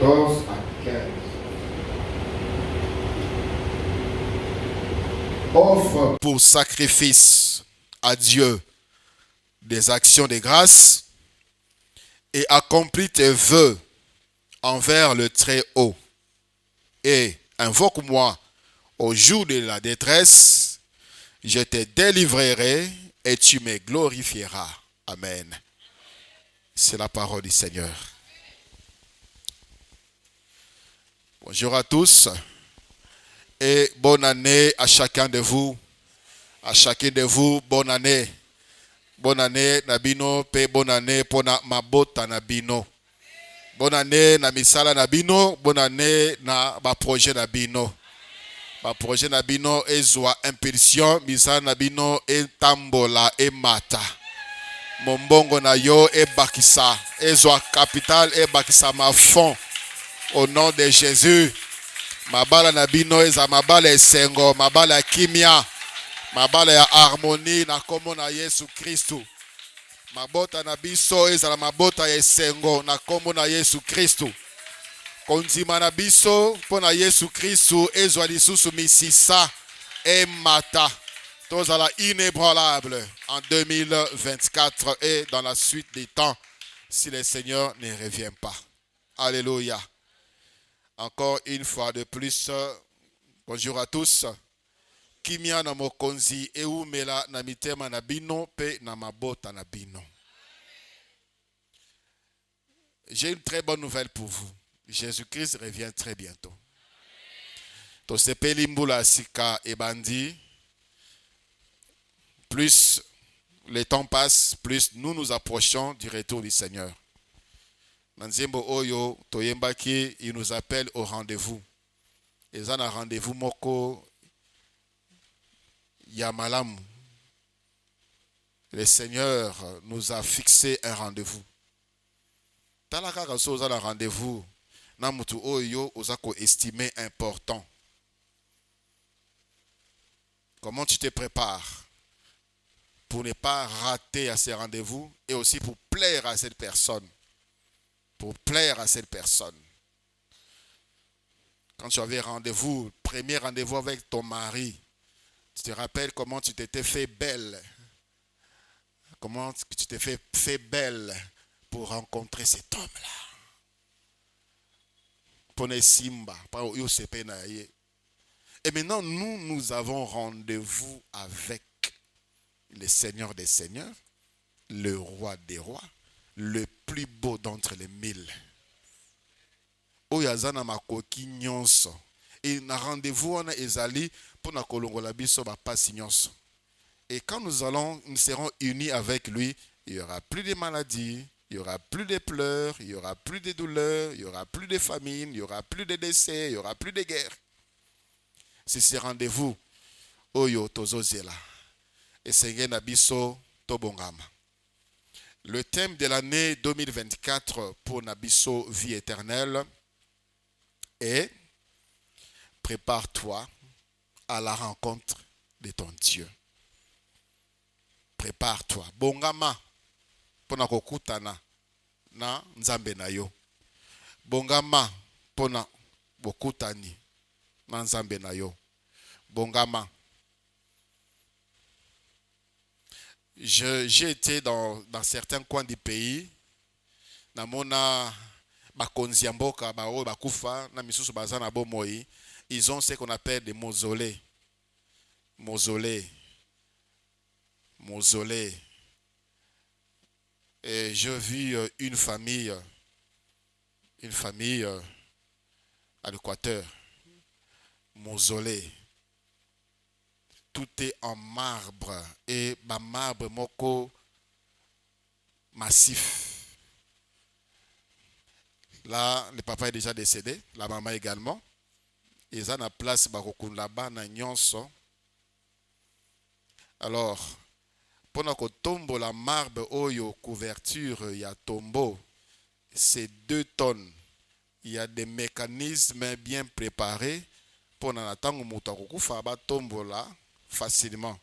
14 à 15. Offre pour sacrifice à Dieu des actions de grâce et accomplis tes vœux envers le Très-Haut. Et invoque-moi au jour de la détresse, je te délivrerai et tu me glorifieras. Amen. C'est la parole du Seigneur. Bonjour à tous et bonne année à chacun de vous. À chacun de vous, bonne année. Bonne année, Nabino, pe bonne année pour na mabota Nabino. Bonne année, na misala Nabino, bonne année na ba projet Nabino. Ba projet Nabino ezwa impulsion, misala Nabino e tambola e mata. Mombongo na yo e bakisa, ezwa capital e bakisa ma fond. Au nom de Jésus, mabala Nabino eza mabala esengo, mabala kimia. Mabala ya harmonie na kombo na Yesu Kristu. Mabota na biso ezala mabota ya esengo na kombo na Yesu Kristu. Kondima na biso mpo na Yesu Kristu ezwa lisusu misisa e mata. Tozala inébranlable en 2024 et dans la suite des temps si le Seigneur ne revient pas. Alléluia. Encore une fois de plus, bonjour à tous. Kimia na mokonzi eumela na mitema na bino pe na mabota na bino. J'ai une très bonne nouvelle pour vous. Jésus-Christ revient très bientôt. Tosepeli mbula sika ebandi. Plus le temps passe, plus nous nous approchons du retour du Seigneur. Nanzembo oyo toyembaki, il nous appelle au rendez-vous. Et ça na rendez-vous moko Yamalam. Le Seigneur nous a fixé un rendez-vous. Talaka kaso oza na rendez-vous. Na mutu oyo ozako estimé important. Comment tu te prépares pour ne pas rater à ces rendez-vous et aussi pour plaire à cette personne. Pour plaire à cette personne. Quand tu avais rendez-vous, premier rendez-vous avec ton mari, tu te rappelles comment tu t'étais fait belle. Comment tu t'es fait belle pour rencontrer cet homme-là. Pone Simba. Et maintenant, nous avons rendez-vous avec le Seigneur des Seigneurs, le Roi des Rois, le plus beau d'entre les mille. Oyazana makoki nyonso. Et na rendez-vous on a ezali pour na kolongola biso ba pasi nyonso. Et quand nous serons unis avec lui, il n'y aura plus de maladies, il n'y aura plus de pleurs, il n'y aura plus de douleurs, il n'y aura plus de famine, il n'y aura plus de décès, il n'y aura plus de guerre. C'est ce rendez-vous. Oyo tozozela. Et Seigneur Nabiso Tobongama. Le thème de l'année 2024 pour Nabiso Vie éternelle est prépare-toi à la rencontre de ton Dieu. Prépare-toi. Bongama pona kokutana na nzambe na yo. Bongama pona bokutani na nzambe na yo. Bongama. J'ai été dans certains coins du pays. Na mona bakonzi ya mboka bao bakufa na misusu bazana bomoi. Ils ont ce qu'on appelle des mausolées. Mausolées. Et j'ai vu une famille à l'Équateur, mausolée. Tout est en marbre et ma marbre moko massif. Là, le papa est déjà décédé, la maman également. Ils ont la place bakokun là-bas na nyonso. Alors, pendant que tombe la marbre oyo couverture ya tombeau, c'est 2 tonnes. Il y a des mécanismes bien préparés pour n'attendre muta kokufa ba tombe là facilement.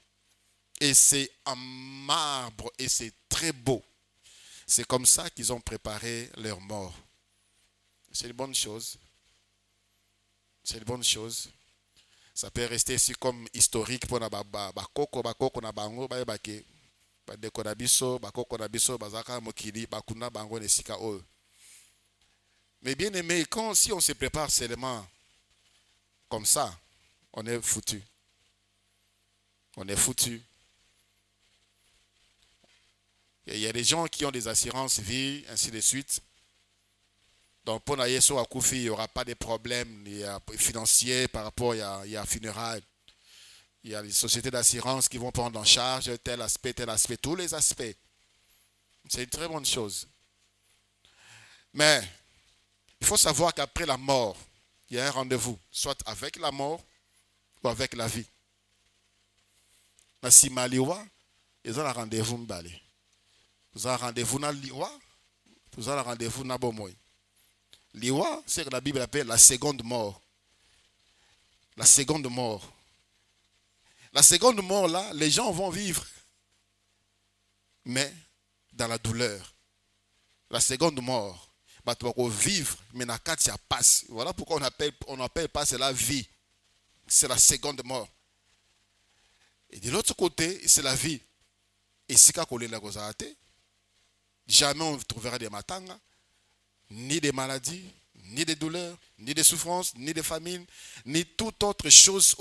Et c'est en marbre et c'est très beau. C'est comme ça qu'ils ont préparé leur mort. C'est une bonne chose. C'est une bonne chose. Ça peut rester ici comme historique pour na bakoko na bango ba bake ba deko na biso bakoko na biso bazaka mokili bakuna bango nesika oyo. Mais bien aimé, si on se prépare seulement comme ça, on est foutu. On est foutu. Il y a des gens qui ont des assurances vie, ainsi de suite. Donc, pour Nayeso Akoufi, il n'y aura pas de problème financiers par rapport à funérailles. Il y a les sociétés d'assurance qui vont prendre en charge tel aspect, tous les aspects. C'est une très bonne chose. Mais il faut savoir qu'après la mort, il y a un rendez-vous, soit avec la mort ou avec la vie. Na Simaliwa, ils ont un rendez-vous mbali. Vous avez un rendez-vous na liwa, vous avez un rendez-vous na bomoy. Liwa, c'est que la Bible appelle la seconde mort. La seconde mort. La seconde mort, là, les gens vont vivre, mais dans la douleur. La seconde mort, tu vas vivre, mais na katia passe. Voilà pourquoi on n'appelle pas cela vie. C'est la seconde mort. Et de l'autre côté, c'est la vie. Et si jamais on trouvera des matanga, ni des maladies, ni des douleurs, ni des souffrances, ni des famines, ni toute autre chose.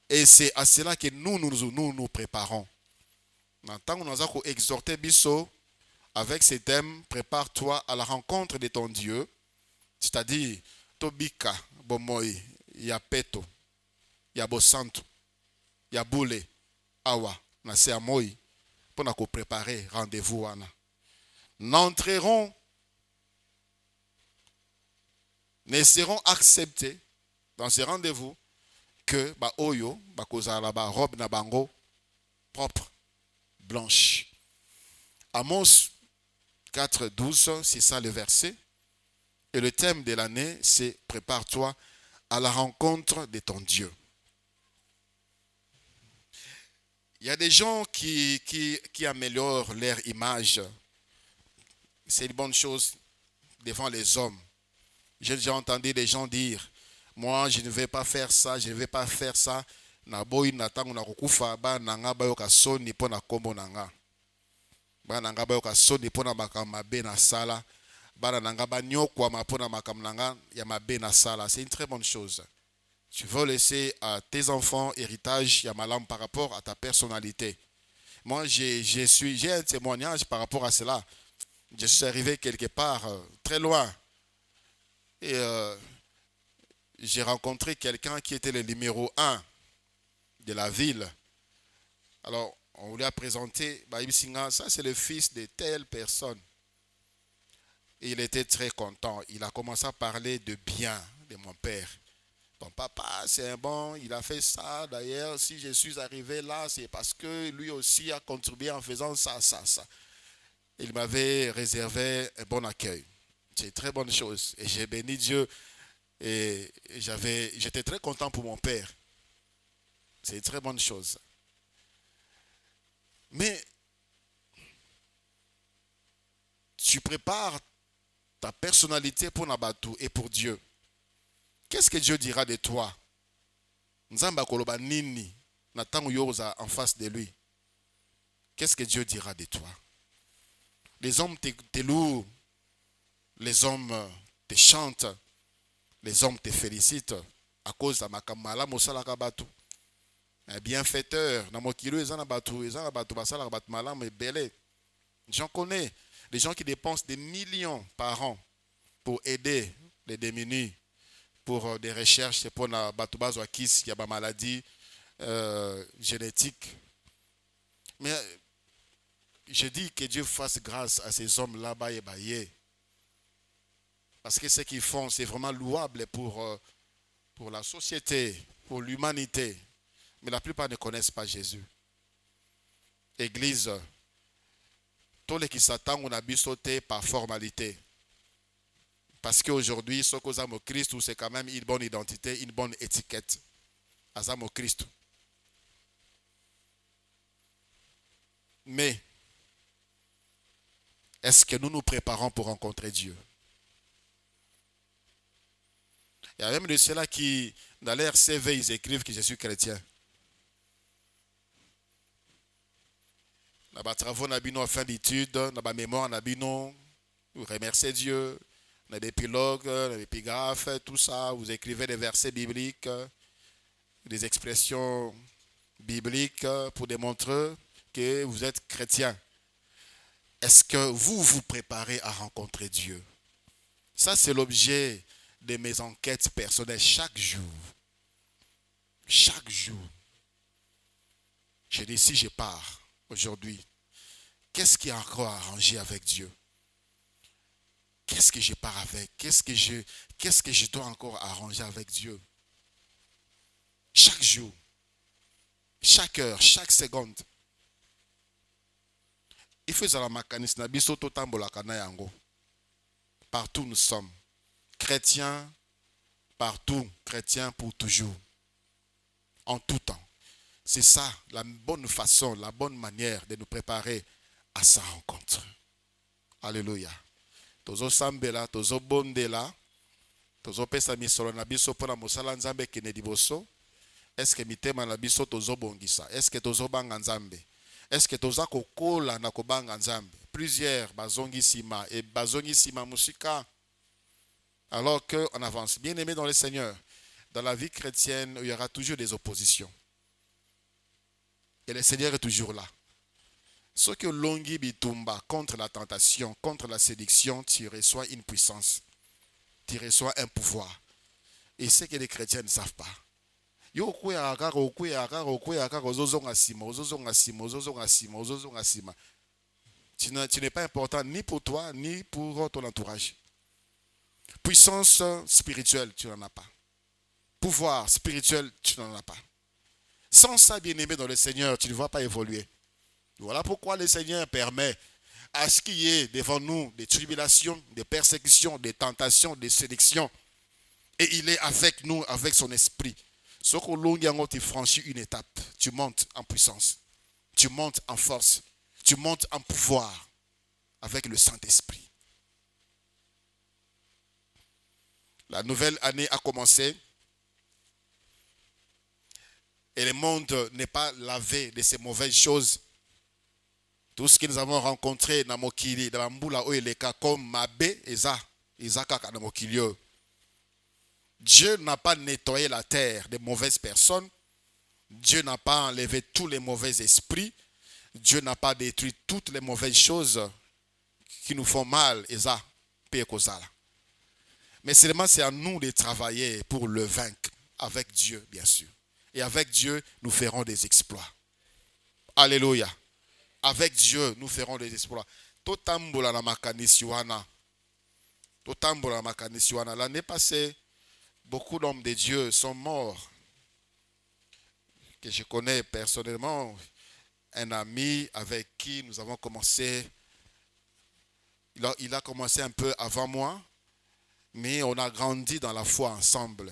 Et c'est à cela que nous préparons. Maintenant, nous avons exhorté Bisso avec ce thème, prépare-toi à la rencontre de ton Dieu, c'est-à-dire Tobika, Bomoy, Yapeto, Yabosanto, Yaboule, Awa, Nase Amoy, pour nous préparer rendez-vous. N'entreront, ne seront acceptés dans ce rendez-vous que Oyo, Bakozala, robe na bango propre, blanche. Amos 4:12, c'est ça le verset. Et le thème de l'année, c'est prépare-toi à la rencontre de ton Dieu. Il y a des gens qui améliorent leur image. C'est une bonne chose devant les hommes. J'ai déjà entendu des gens dire, moi je ne vais pas faire ça, je ne vais pas faire ça. Na boy natangu na kukufa ba nanga ba yoka soni pona kombo nanga. Ba nanga ba yoka soni pona makama be na sala. Ba nanga ba nyokwa ma pona makam nanga ya mabe na sala. C'est une très bonne chose. Tu veux laisser à tes enfants héritage Yamalam par rapport à ta personnalité. Moi, j'ai un témoignage par rapport à cela. Je suis arrivé quelque part, très loin. Et j'ai rencontré quelqu'un qui était le numéro 1 de la ville. Alors, on lui a présenté, ça c'est le fils de telle personne. Et il était très content. Il a commencé à parler de bien de mon père. Ton papa, c'est un bon, il a fait ça. D'ailleurs, si je suis arrivé là, c'est parce que lui aussi a contribué en faisant ça. Il m'avait réservé un bon accueil. C'est une très bonne chose. Et j'ai béni Dieu. Et j'étais très content pour mon père. C'est une très bonne chose. Mais tu prépares ta personnalité pour Nabatou et pour Dieu. Qu'est-ce que Dieu dira de toi? Nzamba koloba nini na tango yoza en face de lui. Qu'est-ce que Dieu dira de toi? Les hommes te louent, les hommes te chantent, les hommes te félicitent à cause de makamala mosalaka batu. Un bienfaiteur, na mokilo ezana batu basala batu malam et belé. J'en connais des gens qui dépensent des millions par an pour aider les démunis, pour des recherches, c'est pour la batubazo akis, il y a des maladies génétiques. Mais je dis que Dieu fasse grâce à ces hommes là-bas et baillés. Parce que ce qu'ils font, c'est vraiment louable pour la société, pour l'humanité. Mais la plupart ne connaissent pas Jésus. Église, tous les qui s'attendent, on a bu sauter par formalité. Parce qu'aujourd'hui, ce que au Christ, c'est quand même une bonne identité, une bonne étiquette. Azam au Christ. Mais, Est-ce que nous nous préparons pour rencontrer Dieu? Il y a même de ceux-là qui, dans leur CV, ils écrivent que je suis chrétien. Dans les travaux, en fin d'études, dans la mémoire, vous remerciez Dieu. Dans l'épilogue, dans l'épigraphe, tout ça, vous écrivez des versets bibliques, des expressions bibliques pour démontrer que vous êtes chrétien. Est-ce que vous vous préparez à rencontrer Dieu? Ça, c'est l'objet de mes enquêtes personnelles chaque jour. Chaque jour. Je dis, si je pars aujourd'hui, qu'est-ce qui est encore arrangé avec Dieu? Qu'est-ce que je pars avec? Qu'est-ce que je dois encore arranger avec Dieu? Chaque jour, chaque heure, chaque seconde. Il faut que la mécanisme partout nous sommes. Chrétiens partout, chrétiens pour toujours. En tout temps. C'est ça la bonne façon, la bonne manière de nous préparer à sa rencontre. Alléluia. Tozo sambela, tozo bondela, tozo pesa misolo na biso pona mosala nzambe kene liboso. Est-ce que mitema na biso tozo bongisa? Est-ce que tozo banga nzambe? Est-ce que toza kokola na kobanga nzambe? Plusieurs bazongi sima et bazongi sima musika. Alors qu'on avance. Bien aimé dans le Seigneur, dans la vie chrétienne, il y aura toujours des oppositions. Et le Seigneur est toujours là. Ce que longi bitumba contre la tentation, contre la séduction, tu reçois une puissance. Tu reçois un pouvoir. Et ce que les chrétiens ne savent pas. Tu n'es pas important ni pour toi, ni pour ton entourage. Puissance spirituelle, tu n'en as pas. Pouvoir spirituel, tu n'en as pas. Sans ça, bien-aimé dans le Seigneur, tu ne vas pas évoluer. Voilà pourquoi le Seigneur permet à ce qu'il y ait devant nous des tribulations, des persécutions, des tentations, des sélections. Et il est avec nous, avec son esprit. Ce que tu franchis une étape, tu montes en puissance, tu montes en force, tu montes en pouvoir avec le Saint-Esprit. La nouvelle année a commencé et le monde n'est pas lavé de ces mauvaises choses. Tout ce que nous avons rencontré dans Mokili, dans Mboula Oeleka, comme Mabé, Ezaka dans Mokilio. Dieu n'a pas nettoyé la terre des mauvaises personnes. Dieu n'a pas enlevé tous les mauvais esprits. Dieu n'a pas détruit toutes les mauvaises choses qui nous font mal. Mais seulement c'est à nous de travailler pour le vaincre. Avec Dieu, bien sûr. Et avec Dieu, nous ferons des exploits. Alléluia. Avec Dieu, nous ferons des exploits. Totambola na makanisiwana. Totambola na makanisiwana. L'année passée, beaucoup d'hommes de Dieu sont morts. Que je connais personnellement, un ami avec qui nous avons commencé. Il a commencé un peu avant moi, mais on a grandi dans la foi ensemble.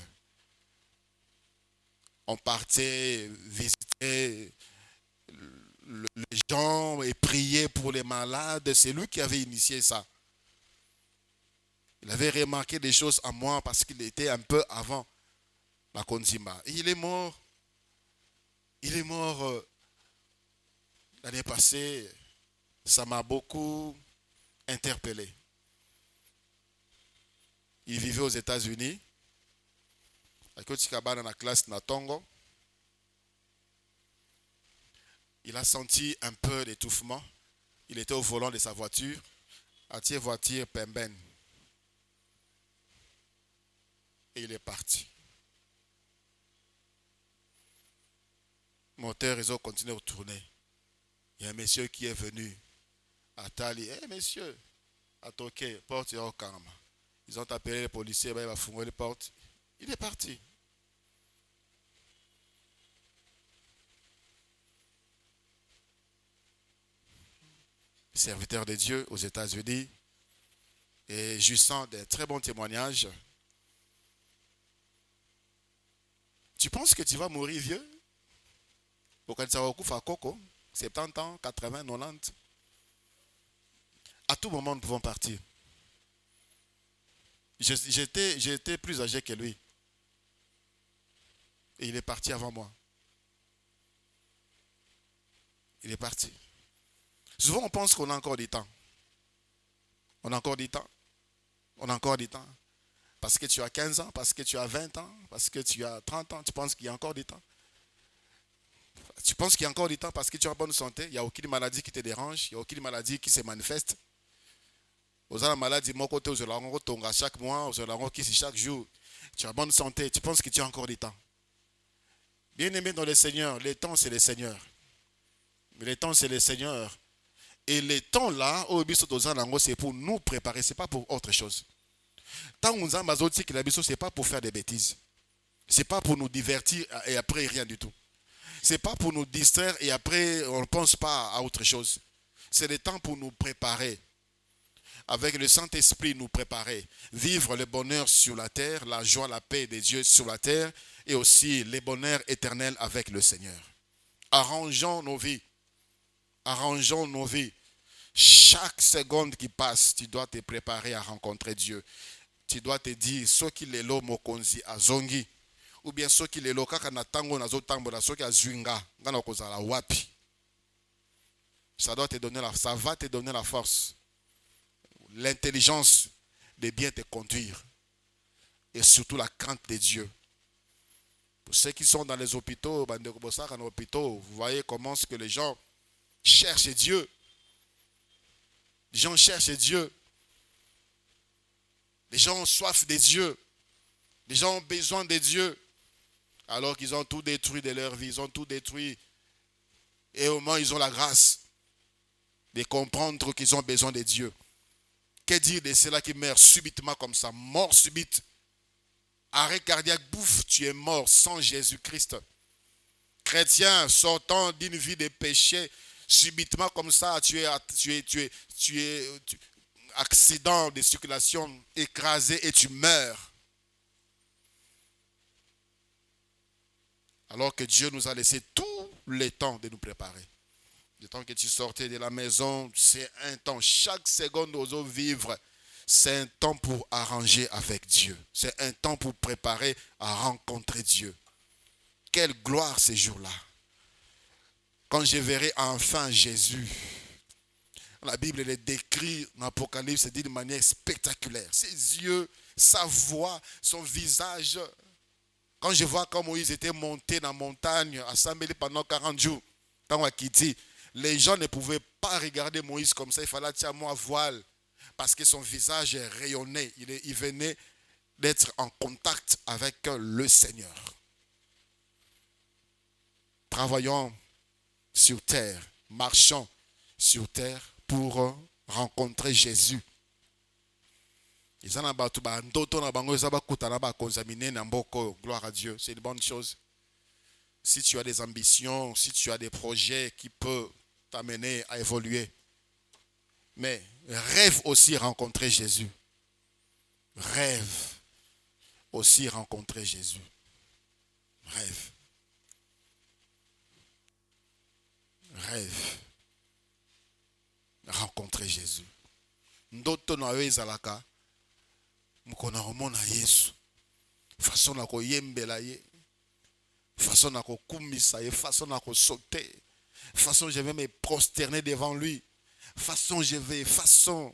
On partait visiter les gens et prier pour les malades. C'est lui qui avait initié ça. Il avait remarqué des choses en moi parce qu'il était un peu avant la Konzima. Et il est mort. Il est mort l'année passée. Ça m'a beaucoup interpellé. Il vivait aux États-Unis. Dans la classe Natongo. Il a senti un peu d'étouffement. Il était au volant de sa voiture. Atier voiture Pemben. Et il est parti. Moteur, ils ont continué à tourner. Il y a un monsieur qui est venu à Tali. Eh, monsieur, à toquer, porte au karma. Ils ont appelé les policiers, il va fouiller les portes. Il est parti. Serviteur de Dieu aux États-Unis et jouissant d'un très bon témoignage. Tu penses que tu vas mourir vieux? Pour quand tu vas au 70 ans, 80, 90. À tout moment, nous pouvons partir. J'étais plus âgé que lui. Et il est parti avant moi. Il est parti. Souvent, on pense qu'on a encore du temps. On a encore du temps. On a encore du temps. Parce que tu as 15 ans, parce que tu as 20 ans, parce que tu as 30 ans, tu penses qu'il y a encore du temps. Tu penses qu'il y a encore du temps parce que tu as bonne santé. Il n'y a aucune maladie qui te dérange. Il n'y a aucune maladie qui se manifeste. Vous avez la maladie, mon côté, vous avez chaque mois, vous avez qui chaque jour. Tu as bonne santé. Tu penses que tu as encore du temps. Bien aimé dans le Seigneur, les temps, c'est le Seigneur. Les temps, c'est le Seigneur. Et les temps là, c'est pour nous préparer, ce n'est pas pour autre chose. Tant que nous avons ce n'est pas pour faire des bêtises. Ce n'est pas pour nous divertir et après rien du tout. Ce n'est pas pour nous distraire et après on ne pense pas à autre chose. C'est le temps pour nous préparer. Avec le Saint-Esprit, nous préparer. Vivre le bonheur sur la terre, la joie, la paix de Dieu sur la terre et aussi le bonheur éternel avec le Seigneur. Arrangeons nos vies. Arrangeons nos vies. Chaque seconde qui passe, tu dois te préparer à rencontrer Dieu. Tu dois te dire, ce qui est là, mokonzi azongi. Ou bien ce qui est là, kaka na tango na zotambo na soki azwinga, ngana kozala wapi. Ça va te donner la force, l'intelligence de bien te conduire. Et surtout la crainte de Dieu. Pour ceux qui sont dans les hôpitaux, vous voyez comment est-ce que les gens cherchent Dieu. Les gens cherchent Dieu. Les gens ont soif de Dieu. Les gens ont besoin de Dieu. Alors qu'ils ont tout détruit de leur vie. Ils ont tout détruit. Et au moins, ils ont la grâce de comprendre qu'ils ont besoin de Dieu. Que dire de ceux-là qui meurent subitement comme ça? Mort subite. Arrêt cardiaque, bouffe, tu es mort sans Jésus-Christ. Chrétien, sortant d'une vie de péché, subitement comme ça, tu es accident de circulation, écrasé et tu meurs. Alors que Dieu nous a laissé tout le temps de nous préparer. Le temps que tu sortais de la maison, c'est un temps. Chaque seconde nous vivre, c'est un temps pour arranger avec Dieu. C'est un temps pour préparer à rencontrer Dieu. Quelle gloire ces jours-là. Quand je verrai enfin Jésus. La Bible le décrit dans l'Apocalypse d'une manière spectaculaire. Ses yeux, sa voix, son visage. Quand je vois comment Moïse était monté dans la montagne, assemblé pendant 40 jours, les gens ne pouvaient pas regarder Moïse comme ça. Il fallait tirer moi voile parce que son visage rayonnait. Il venait d'être en contact avec le Seigneur. Travaillons sur terre, marchons sur terre pour rencontrer Jésus. Gloire à Dieu, c'est une bonne chose. Si tu as des ambitions, si tu as des projets qui peuvent t'amener à évoluer, mais rêve aussi rencontrer Jésus. Rêve aussi rencontrer Jésus. Rêve. Rêve. Rencontrer Jésus. Ndoto na yo ezalaka mukona omona Yesu. Façon na koyembela ye. Façon na kokumisa ye, façon na sauter. Façon je vais me prosterner devant lui. Façon je vais, façon.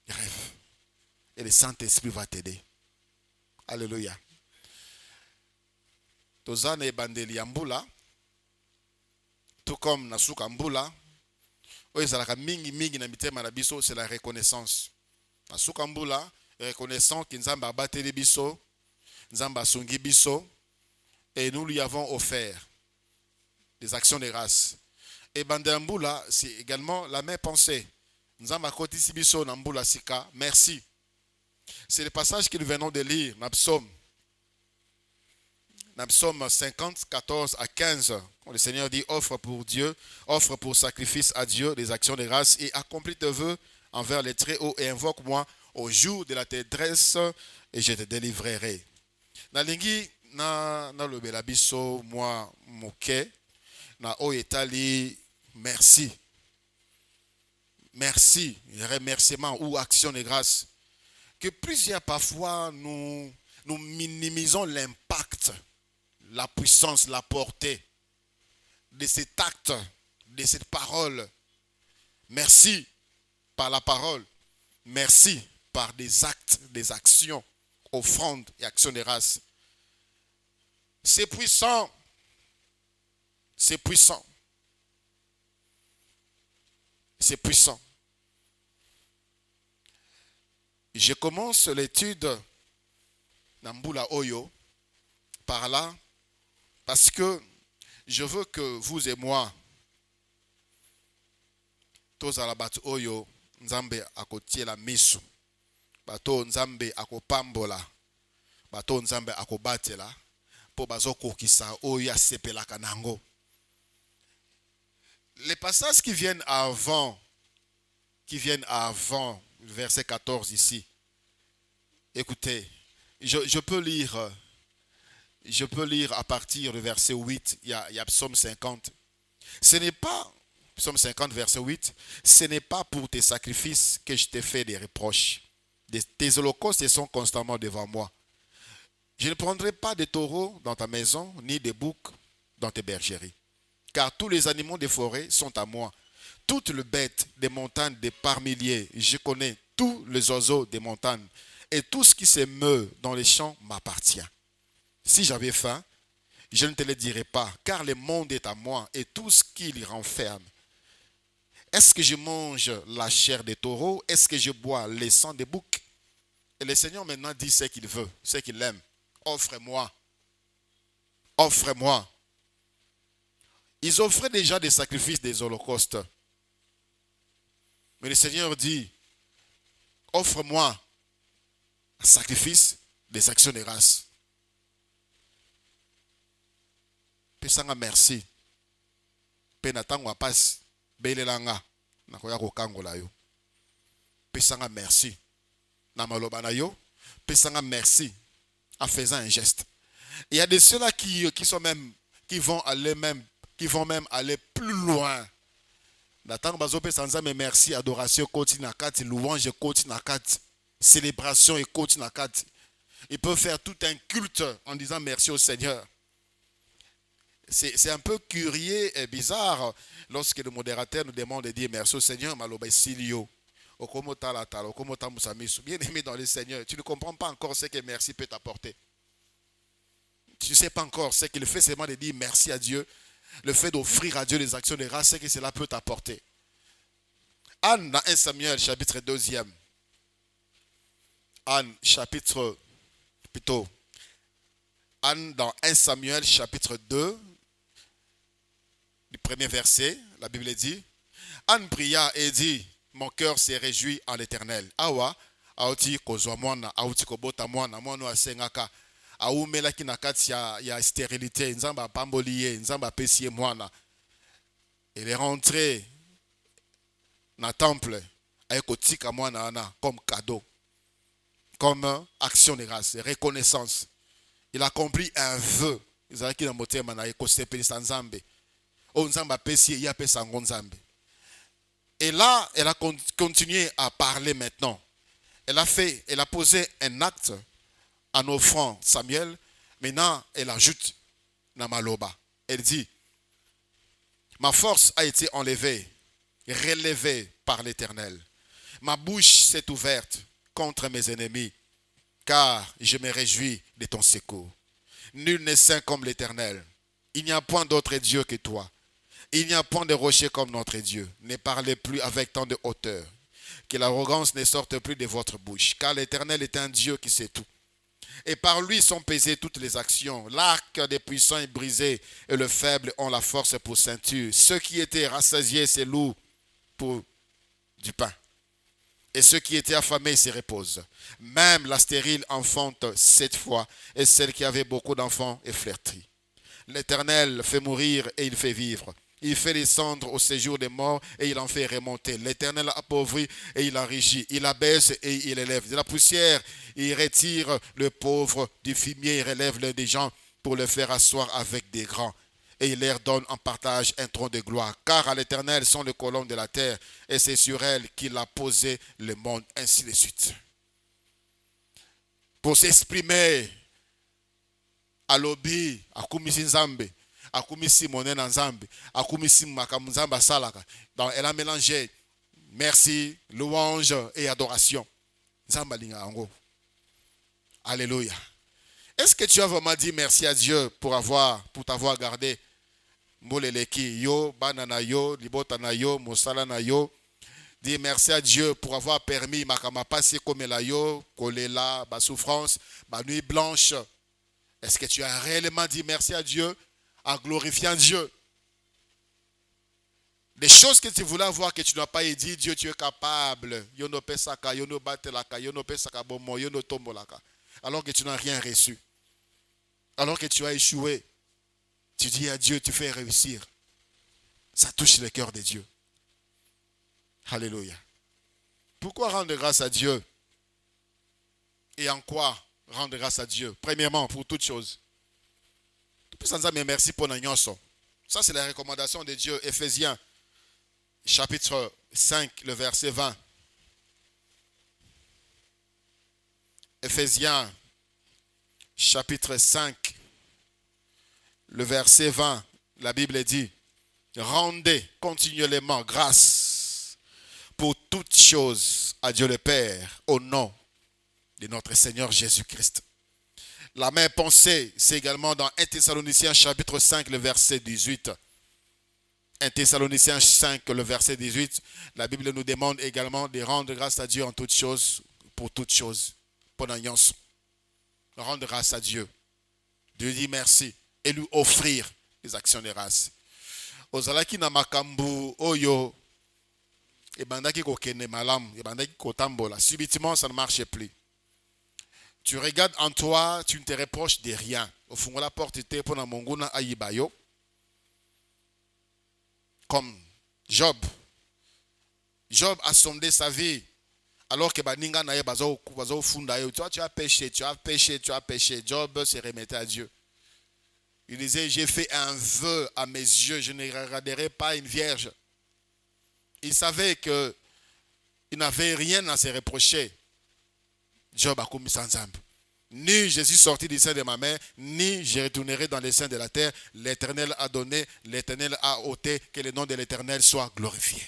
Rêve. Et le Saint-Esprit va t'aider. Alléluia. Tozane ebandeli ya mbula. Tout comme Nasuka Mbula, c'est la reconnaissance. Nasuka Mbula, reconnaissant que Nzamba a battu les biso, Nzamba sungi biso, et nous lui avons offert des actions de grâce. Et Bandambula, c'est également la même pensée. Nzamba kotisi biso Nambula Sika, merci. C'est le passage que nous venons de lire, dans Psaume 50, 14 à 15. Le Seigneur dit, offre pour Dieu, offre pour sacrifice à Dieu des actions de grâce et accomplis tes vœux envers les Très-Hauts et invoque-moi au jour de la détresse et je te délivrerai. Nalingi na lobela biso moi moke na o etali merci. merci, remerciement ou action de grâce, que plusieurs parfois nous minimisons l'impact, la puissance, la portée de cet acte, de cette parole. Merci par la parole. Merci par des actes, des actions, offrandes et actions de grâce. C'est puissant. C'est puissant. C'est puissant. Je commence l'étude Nambula Oyo par là parce que je veux que vous et moi, tous à la bat Oyo, Nzambe akotie la misu, bato Nzambe akopambola, bato Nzambe akobatela, po bazo kokisa Oyo asepela kanango. Les passages qui viennent avant, verset 14 ici. Écoutez, je peux lire à partir du verset 8, il y a Psaume 50. Ce n'est pas, Psaume 50, verset 8, ce n'est pas pour tes sacrifices que je t'ai fait des reproches. Tes holocaustes sont constamment devant moi. Je ne prendrai pas de taureaux dans ta maison, ni de boucs dans tes bergeries. Car tous les animaux des forêts sont à moi. Toutes les bêtes des montagnes des par milliers, je connais tous les oiseaux des montagnes. Et tout ce qui se meut dans les champs m'appartient. Si j'avais faim, je ne te le dirais pas, car le monde est à moi et tout ce qui l'y renferme. Est-ce que je mange la chair des taureaux? Est-ce que je bois le sang des boucs? Et le Seigneur maintenant dit ce qu'il veut, ce qu'il aime. Offre-moi. Offre-moi. Ils offraient déjà des sacrifices, des holocaustes. Mais le Seigneur dit, offre-moi un sacrifice, des actions de grâce. Pesanga merci. Penatango apas belelanga nakoya kokangola yo. Pesanga merci. Na maloba na yo, pesanga merci en faisant un geste. Il y a de ceux-là qui vont même aller plus loin. Natango bazope sanza mais merci, adoration continue na kati, louange continue na kati, célébration et continue na kati. Ils peuvent faire tout un culte en disant merci au Seigneur. C'est un peu curieux et bizarre lorsque le modérateur nous demande de dire merci au Seigneur. Bien aimé dans le Seigneur, tu ne comprends pas encore ce que merci peut t'apporter. Tu ne sais pas encore ce qu'il fait, seulement de dire merci à Dieu. Le fait d'offrir à Dieu les actions de grâce, c'est que cela peut t'apporter. Anne dans 1 Samuel chapitre 2e. Anne dans 1 Samuel chapitre 2, du premier verset, la Bible dit, Anne pria et dit, mon cœur s'est réjoui en l'Éternel. Awa, aouti kozwa mwana, aouti kobota mwana, mwana asengaka, aoumela ki na kati ya stérilité, nzamba pamboliye, nzamba pesie mwana. Elle est rentrée dans le temple, avec kotika mwana ana, comme cadeau, comme action de grâce, reconnaissance. Il a accompli un vœu. Ezalaki na motema na ekosepelisa Nzambe. O Nzamba pesie ya pesa ngo Nzambe. Et là, elle a continué à parler maintenant. Elle a posé un acte en offrant Samuel. Maintenant, elle ajoute Namaloba. Elle dit, ma force a été enlevée, relevée par l'Éternel. Ma bouche s'est ouverte contre mes ennemis, car je me réjouis de ton secours. Nul n'est saint comme l'Éternel. Il n'y a point d'autre Dieu que toi. Il n'y a point de rocher comme notre Dieu. Ne parlez plus avec tant de hauteur. Que l'arrogance ne sorte plus de votre bouche. Car l'Éternel est un Dieu qui sait tout. Et par lui sont pesées toutes les actions. L'arc des puissants est brisé et le faible ont la force pour ceinture. Ceux qui étaient rassasiés se louent pour du pain. Et ceux qui étaient affamés se reposent. Même la stérile enfante 7 fois et celle qui avait beaucoup d'enfants est flétrie. L'Éternel fait mourir et il fait vivre. Il fait descendre au séjour des morts et il en fait remonter. L'Éternel appauvrit et il enrichit. Il abaisse et il élève. De la poussière, il retire le pauvre du fumier. Il relève les gens pour le faire asseoir avec des grands. et il leur donne en partage un trône de gloire. Car à l'Éternel sont les colonnes de la terre, et c'est sur elles qu'il a posé le monde, ainsi de suite. Pour s'exprimer, alobi, akumisi nzambe, akumisi monena nzambe, akumisi makamu nzambe asalaka. Donc elle a mélangé merci, louange et adoration. Nzambe alinga ango. Alléluia. Est-ce que tu as vraiment dit merci à Dieu pour t'avoir gardé? Mboleleki yo, banana yo, libotana yo, mosala na yo. Dis merci à Dieu pour avoir permis makama passer comme la yo, kolela, ba souffrance, ba nuit blanche. Est-ce que tu as réellement dit merci à Dieu en glorifiant Dieu? Des choses que tu voulais avoir que tu n'as pas dit, Dieu, tu es capable. Yo no pesaka, yo no batelaka, yo no pesaka bomo, yo no tombolaka. Alors que tu n'as rien reçu. Alors que tu as échoué. Tu dis à Dieu, tu fais réussir. Ça touche le cœur de Dieu. Alléluia. Pourquoi rendre grâce à Dieu? Et en quoi rendre grâce à Dieu? Premièrement, pour toutes choses. Merci pour l'agneau. Ça, c'est la recommandation de Dieu. Éphésiens, chapitre 5, le verset 20. Éphésiens, chapitre 5, le verset 20. La Bible dit, rendez continuellement grâce pour toutes choses à Dieu le Père, au nom de notre Seigneur Jésus-Christ. La même pensée, c'est également dans 1 Thessaloniciens chapitre 5, le verset 18. 1 Thessaloniciens 5, le verset 18. La Bible nous demande également de rendre grâce à Dieu en toutes choses, pour toutes choses. Pour l'alliance. Rendre grâce à Dieu. Dieu dit merci et lui offrir les actions de grâce. Ozalaki na makambu oyo ebandaki kokende malamu, ebandaki kotambola. Subitement, ça ne marche plus. Tu regardes en toi, tu ne te reproches de rien. Au fond, la porte était pour la monguna ayibayo. Comme Job. Job a sondé sa vie. Alors que baninga na ye bazo funda yo. Toi, tu as péché, tu as péché, tu as péché. Job se remettait à Dieu. Il disait, j'ai fait un vœu à mes yeux, je ne regarderai pas une vierge. Il savait qu'il n'avait rien à se reprocher. Job a commis sans âme. Ni je suis sorti du sein de ma mère, ni je retournerai dans les seins de la terre. L'Éternel a donné, l'Éternel a ôté, que le nom de l'Éternel soit glorifié.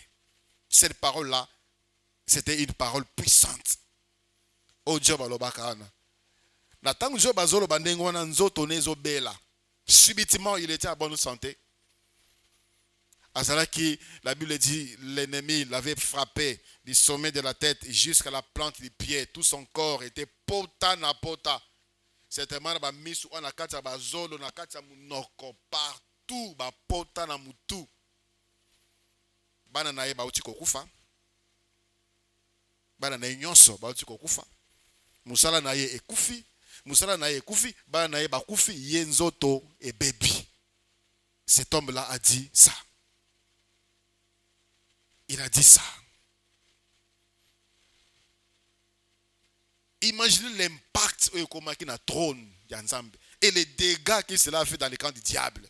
Cette parole-là, c'était une parole puissante. Oh Job alobakana. Natang Job azolo bandengo na nzoto nezo bela. Subitement, il était à bonne santé. À cela qui, la Bible dit, l'ennemi l'avait frappé du sommet de la tête jusqu'à la plante du pied. Tout son corps était pota na pota. Certainement, ba misu na kati ba zolo na kati munoko partout ba pota na mutu. Bana na ye ba uti kokufa. Bana na nyonso ba uti kokufa. Musala na ye ekufi. Musala na ye ekufi. Bana na ye ba kufi yenzoto et baby. Cet homme-là a dit ça. Il a dit ça. Imaginez l'impact qui na trône d'Anzambe et les dégâts que cela a fait dans le camp du diable.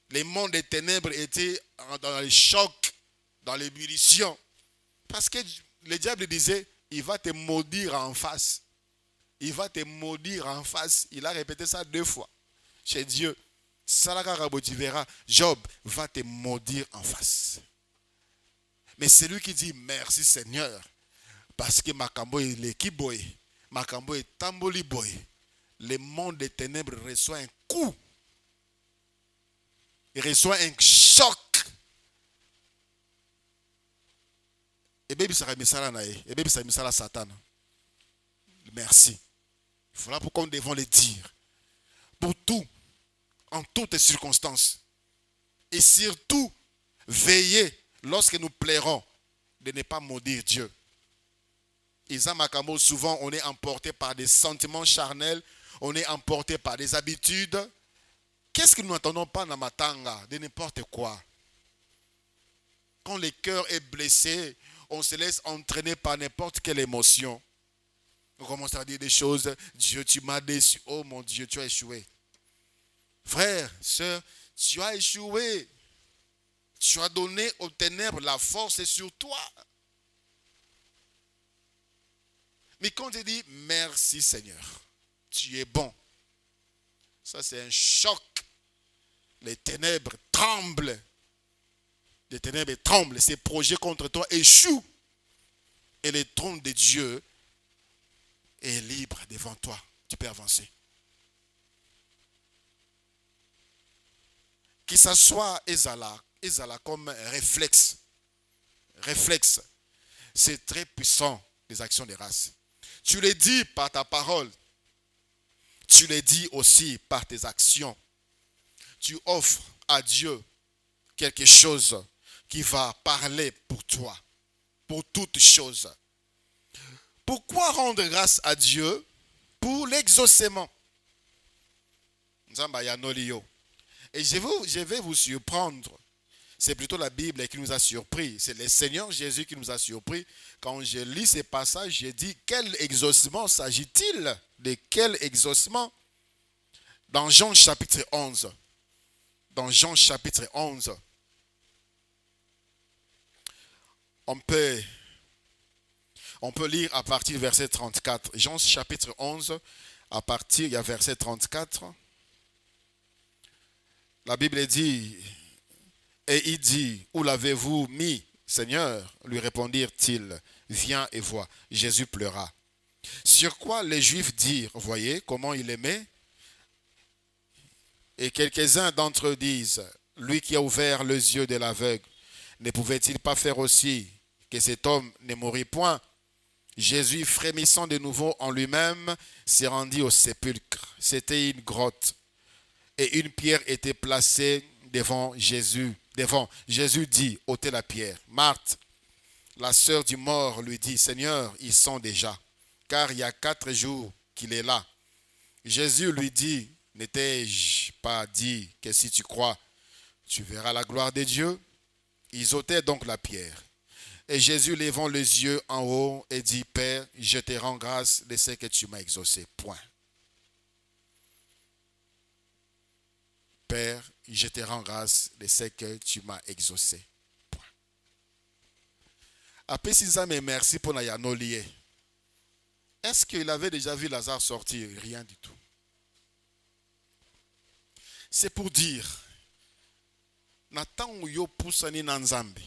Les mondes des ténèbres étaient dans le choc, dans l'ébullition. Parce que le diable disait, il va te maudire en face. Il va te maudire en face. Il a répété ça 2 fois chez Dieu. Tu verras, Job va te maudire en face. Mais c'est lui qui dit merci Seigneur. Parce que Makambo est l'équiboy. Makambo est tamboli boy. Le monde des ténèbres reçoit un coup. Il reçoit un choc. Et bien, ça a Satan. Merci. Voilà pourquoi nous devons le dire. Pour tout. En toutes circonstances. Et surtout, veillez lorsque nous plairons de ne pas maudire Dieu. Isa Makamo, souvent on est emporté par des sentiments charnels, on est emporté par des habitudes. Qu'est-ce que nous n'entendons pas dans Matanga? De n'importe quoi. Quand le cœur est blessé, on se laisse entraîner par n'importe quelle émotion. On commence à dire des choses. Dieu, tu m'as déçu. Oh mon Dieu, tu as échoué. Frère, sœur, tu as échoué. Tu as donné aux ténèbres la force est sur toi. Mais quand tu dis merci Seigneur, tu es bon. Ça c'est un choc. Les ténèbres tremblent. Les ténèbres tremblent. Ces projets contre toi échouent. Et le trône de Dieu est libre devant toi. Tu peux avancer. Que ça soit Ezala comme réflexe. Réflexe. C'est très puissant, les actions de grâce. Tu les dis par ta parole. Tu les dis aussi par tes actions. Tu offres à Dieu quelque chose qui va parler pour toi, pour toutes choses. Pourquoi rendre grâce à Dieu? Pour l'exaucement. Et je vais vous surprendre. C'est plutôt la Bible qui nous a surpris. C'est le Seigneur Jésus qui nous a surpris. Quand je lis ces passages, j'ai dit, quel exaucement s'agit-il? De quel exaucement? Dans Jean chapitre 11. Dans Jean chapitre 11. On peut lire à partir du verset 34. Jean chapitre 11, à partir du verset 34. La Bible dit, et il dit, où l'avez-vous mis, Seigneur? Lui répondirent-ils, viens et vois. Jésus pleura. Sur quoi les Juifs dirent, voyez comment il aimait? Et quelques-uns d'entre eux disent, lui qui a ouvert les yeux de l'aveugle, ne pouvait-il pas faire aussi que cet homme ne mourût point? Jésus, frémissant de nouveau en lui-même, s'est rendu au sépulcre. C'était une grotte. Et une pierre était placée devant Jésus. Jésus dit, ôtez la pierre. Marthe, la sœur du mort, lui dit, Seigneur, ils sont déjà, car il y a 4 jours qu'il est là. Jésus lui dit, n'étais-je pas dit que si tu crois, tu verras la gloire de Dieu? Ils ôtaient donc la pierre. Et Jésus, levant les yeux en haut, et dit, Père, je te rends grâce de ce que tu m'as exaucé. Point. Père, je te rends grâce de ce que tu m'as exaucé. Point. Après, si mais merci pour la lié. Est-ce qu'il avait déjà vu Lazare sortir? Rien du tout. C'est pour dire, Nathan ou yo poussani na nzambe.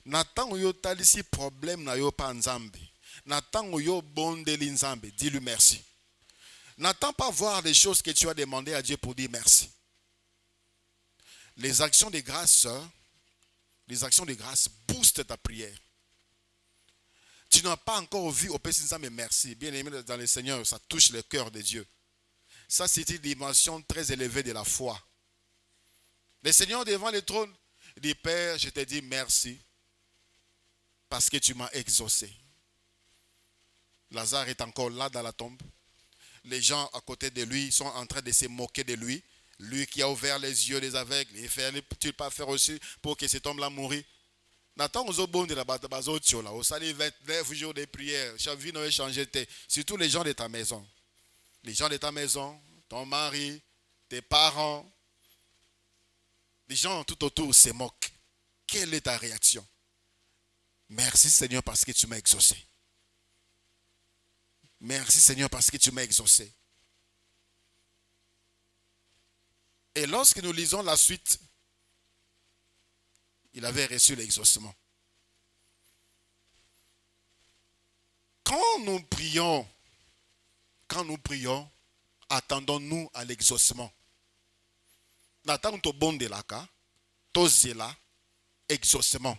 Nathan ou yo talisi problème na yo pa nzambe. Nathan ou yo bondeli nzambe. Dis-lui merci. N'attends pas voir les choses que tu as demandé à Dieu pour dire merci. Les actions de grâce boostent ta prière. Tu n'as pas encore vu au Père mais merci. Bien aimé dans le Seigneur, ça touche le cœur de Dieu. Ça, c'est une dimension très élevée de la foi. Le Seigneur devant le trône, il dit, Père, je te dis merci parce que tu m'as exaucé. Lazare est encore là dans la tombe. Les gens à côté de lui sont en train de se moquer de lui. Lui qui a ouvert les yeux des aveugles, il fait, ne peut-il pas faire aussi pour que cet homme-là mourût? Nathan, aux bon de la bataille, au salut 29 jours de prière, chaque vie n'a changé. Surtout les gens de ta maison. Les gens de ta maison, ton mari, tes parents, les gens tout autour se moquent. Quelle est ta réaction? Merci Seigneur parce que tu m'as exaucé. Merci Seigneur parce que tu m'as exaucé. Et lorsque nous lisons la suite, il avait reçu l'exaucement. Quand nous prions, attendons-nous à l'exaucement. N'attendons au bon de la cas, là, exaucement.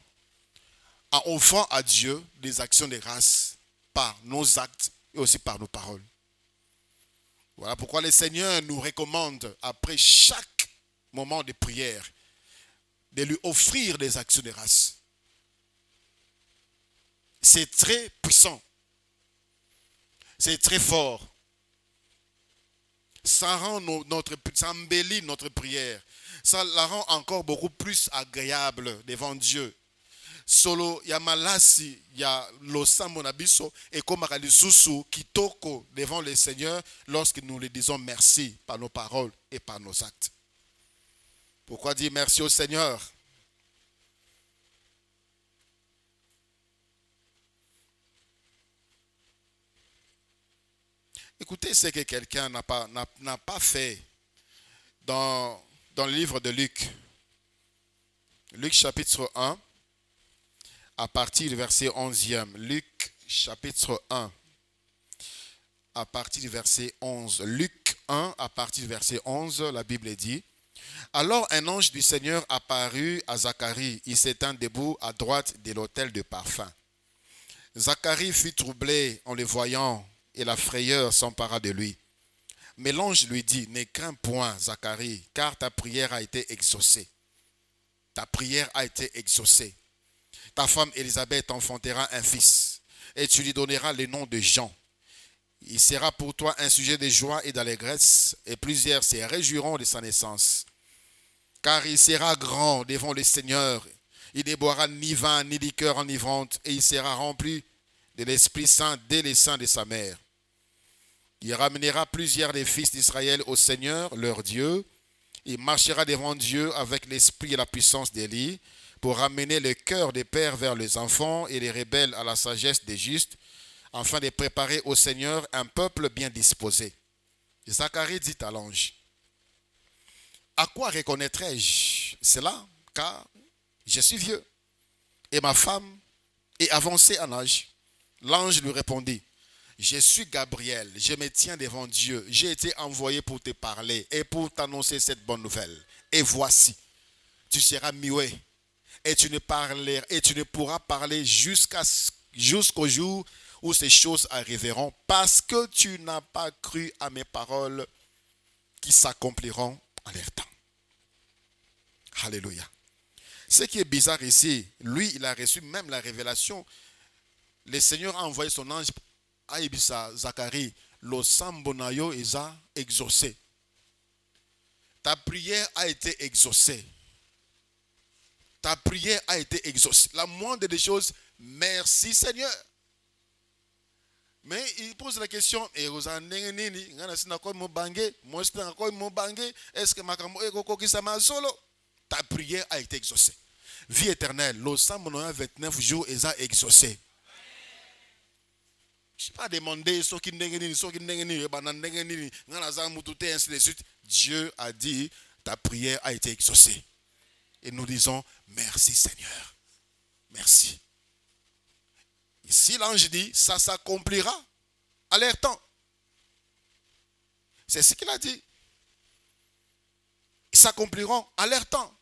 En offrant à Dieu des actions de grâce par nos actes et aussi par nos paroles. Voilà pourquoi le Seigneur nous recommande, après chaque moment de prière, de lui offrir des actions de grâce. C'est très puissant. C'est très fort. Ça embellit notre prière. Ça la rend encore beaucoup plus agréable devant Dieu. solo ya malasi ya losambo na biso ekomaka lisusu kitoko devant le Seigneur lorsque nous lui disons merci par nos paroles et par nos actes. Pourquoi dire merci au Seigneur? Écoutez ce que quelqu'un n'a pas fait dans le livre de Luc. Luc chapitre 1, à partir du verset 11e. Luc chapitre 1, à partir du verset 11. Luc 1, à partir du verset 11, la Bible dit: Alors un ange du Seigneur apparut à Zacharie. Il s'étend debout à droite de l'autel de parfum. Zacharie fut troublé en le voyant et la frayeur s'empara de lui. Mais l'ange lui dit: Ne crains point, Zacharie, car ta prière a été exaucée. Ta prière a été exaucée. Ta femme Élisabeth enfantera un fils, et tu lui donneras le nom de Jean. Il sera pour toi un sujet de joie et d'allégresse, et plusieurs se réjouiront de sa naissance. Car il sera grand devant le Seigneur. Il ne boira ni vin ni liqueur enivrante, et il sera rempli de l'Esprit Saint dès le sein de sa mère. Il ramènera plusieurs des fils d'Israël au Seigneur, leur Dieu. Il marchera devant Dieu avec l'esprit et la puissance d'Élie pour ramener le cœur des pères vers les enfants et les rebelles à la sagesse des justes, afin de préparer au Seigneur un peuple bien disposé. Zacharie dit à l'ange: À quoi reconnaîtrai-je cela? Car je suis vieux et ma femme est avancée en âge. L'ange lui répondit: Je suis Gabriel, je me tiens devant Dieu. J'ai été envoyé pour te parler et pour t'annoncer cette bonne nouvelle. Et voici, tu seras muet et tu ne pourras parler jusqu'au jour où ces choses arriveront, parce que tu n'as pas cru à mes paroles qui s'accompliront en leur temps. Alléluia. Ce qui est bizarre ici, lui, il a reçu même la révélation. Le Seigneur a envoyé son ange à Zacharie. Le sambonayo est exaucé. Ta prière a été exaucée. Ta prière a été exaucée. La moindre des choses, merci Seigneur. Mais il pose la question: est-ce que ta prière a été exaucée? Vie éternelle, le sambonayo 29 jours est exaucé. Je ne sais pas demander ainsi de suite. Dieu a dit: ta prière a été exaucée. Et nous disons merci Seigneur. Merci. Ici l'ange dit: ça s'accomplira à leur temps. C'est ce qu'il a dit. Ils s'accompliront à leur temps.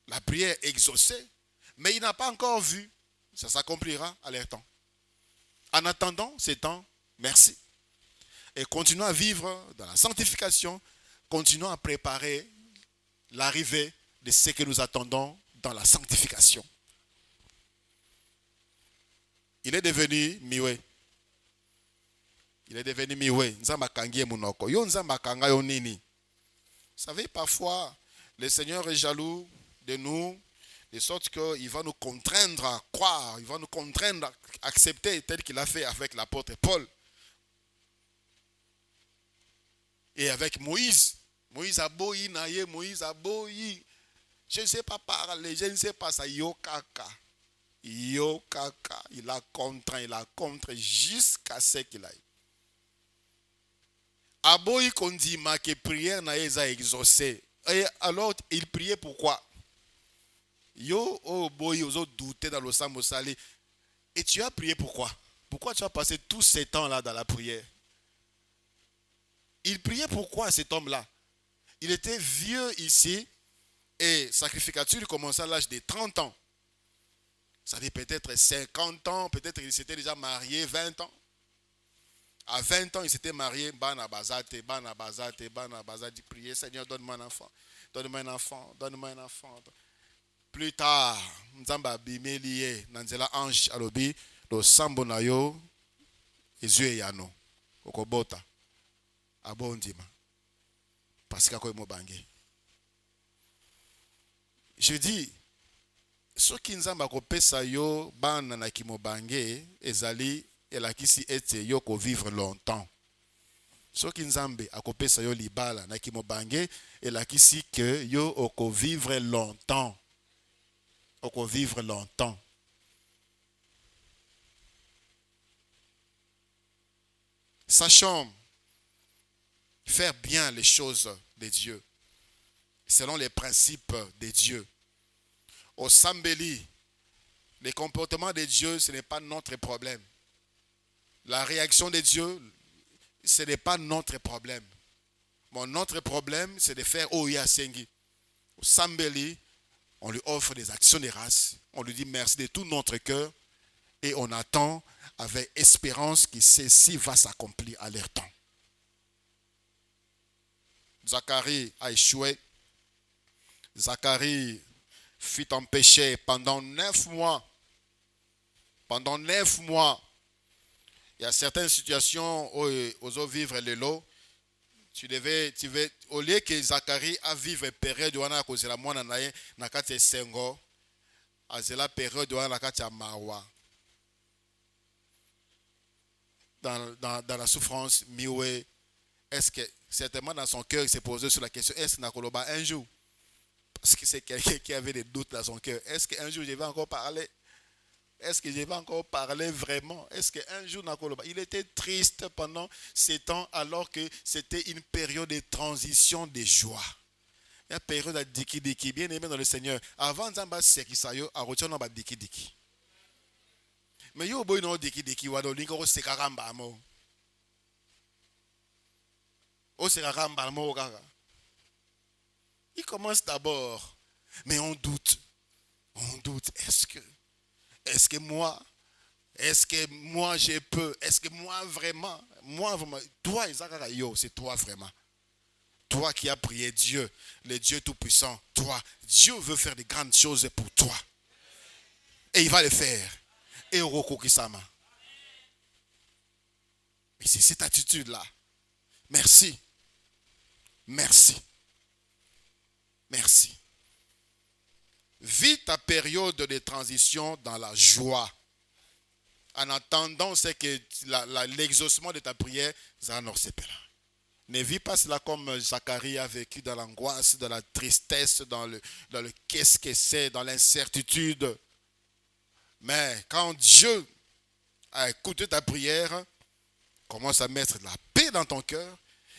La prière est exaucée, mais il n'a pas encore vu. Ça s'accomplira à leur temps. En attendant ces temps, merci. Et continuons à vivre dans la sanctification. Continuons à préparer l'arrivée de ce que nous attendons dans la sanctification. Il est devenu miwe. Il est devenu miwe. Vous savez, parfois, le Seigneur est jaloux de nous, de sorte qu'il va nous contraindre à croire, il va nous contraindre à accepter, tel qu'il a fait avec l'apôtre Paul. Et avec Moïse. Moïse a boyi naye, Moïse a boyi. Je ne sais pas parler, je ne sais pas ça. Yokaka. Yokaka. Il a contraint jusqu'à ce qu'il aille. Aboyi kondima que prière naye a exaucé. Et alors, il priait pourquoi? Yo, oh boy, aux autres doutés dans le Samosali. Et tu as prié pourquoi? Pourquoi tu as passé tous ces temps-là dans la prière? Il priait pourquoi cet homme-là? Il était vieux ici et sacrificature commençait à l'âge de 30 ans. Ça dit peut-être 50 ans, peut-être il s'était déjà marié 20 ans. À 20 ans, il s'était marié. Banabazate, il priait: Seigneur, donne-moi un enfant. Donne-moi un enfant, donne-moi un enfant. Plus tard, Nzamba bimelie nanzela ange alobi do sambo na yo ezue yano okobota abondima parce que ko mobange. Je dis, soki nzambe akopesa yo bana na kimobange ezali elakisi ete yo vivre longtemps. Soki nzambe akopesa yo libala na kimobange elakisi que yo vivre longtemps. Vivre longtemps. Sachons faire bien les choses de Dieu selon les principes de Dieu. Au Sambeli, les comportements de Dieu, ce n'est pas notre problème. La réaction de Dieu, ce n'est pas notre problème. Bon, notre problème, c'est de faire Oya Sengi. Au Sambeli, on lui offre des actions de grâce. On lui dit merci de tout notre cœur. Et on attend avec espérance que ceci va s'accomplir à leur temps. Zacharie a échoué. Zacharie fut en péché pendant 9 mois. Pendant 9 mois. Il y a certaines situations où on vivre le lot. Au lieu que Zacharie a vivre période où on a causé la moine na kati sengo, a la période où on a kati mawa. Dans la souffrance, miwe, est-ce que certainement dans son cœur il s'est posé sur la question, est-ce qu'il n'a un jour? Parce que c'est quelqu'un qui avait des doutes dans son cœur. Est-ce qu'un jour je vais encore parler? Est-ce que je vais encore parler vraiment? Est-ce qu'un jour Nakoloba? Il était triste pendant 7 ans alors que c'était une période de transition de joie. Une période de diki-diki, bien aimé dans le Seigneur. Avant Zamba Sekisayo, à retourner dans diki-diki. Mais yo boy no diki-diki, wado linko sekaramba mo. O sekaramba mo kaka. Il commence d'abord, mais on doute. On doute, est-ce que moi je peux, est-ce que moi vraiment, toi Isaac yo, c'est toi vraiment. Toi qui as prié Dieu, le Dieu tout-puissant, toi, Dieu veut faire de grandes choses pour toi. Et il va le faire. Et Oroko Kisama. Et c'est cette attitude-là. Merci. Merci. Merci. Vis ta période de transition dans la joie. En attendant, c'est que l'exaucement de ta prière, ne vis pas cela comme Zacharie a vécu dans l'angoisse, dans la tristesse, dans le qu'est-ce que c'est, dans l'incertitude. Mais quand Dieu a écouté ta prière, commence à mettre de la paix dans ton cœur,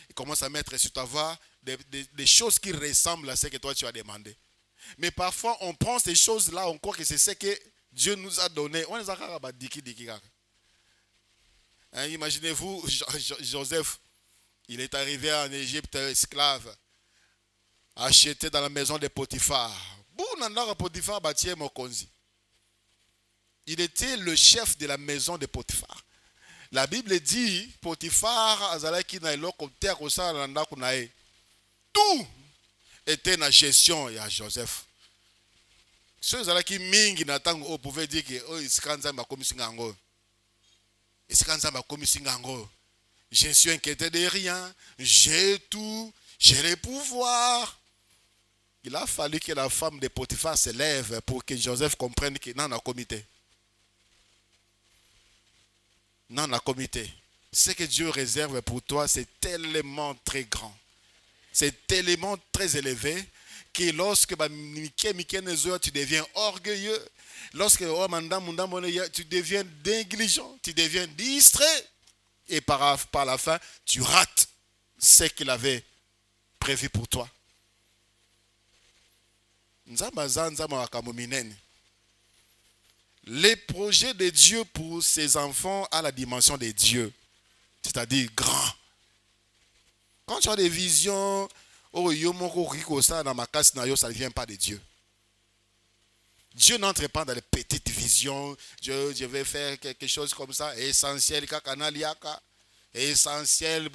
il commence à mettre sur ta voix des choses qui ressemblent à ce que toi tu as demandé. Mais parfois, on prend ces choses-là, on croit que c'est ce que Dieu nous a donné. On les a diki. Imaginez-vous, Joseph, il est arrivé en Égypte esclave, acheté dans la maison de Potiphar. Il était le chef de la maison de Potiphar. La Bible dit, Potiphar, tout était dans la gestion de Joseph. Ceux qui mingi natango pouvaient dire que oh iskanza makomisingango. Iskanza makomisingango. Je suis inquiété de rien, j'ai tout, j'ai les pouvoirs. Il a fallu que la femme de Potiphar se lève pour que Joseph comprenne que non, on a comité. Non, on a comité. Ce que Dieu réserve pour toi, c'est tellement très grand. C'est tellement très élevé que lorsque tu deviens orgueilleux, lorsque tu deviens négligent, tu deviens distrait, et par la fin, tu rates ce qu'il avait prévu pour toi. Les projets de Dieu pour ses enfants à la dimension de Dieu, c'est-à-dire grand. Quand tu as des visions, ça ne vient pas de Dieu. Dieu n'entre pas dans les petites visions. Je vais faire quelque chose comme ça, essentiel, essentiel.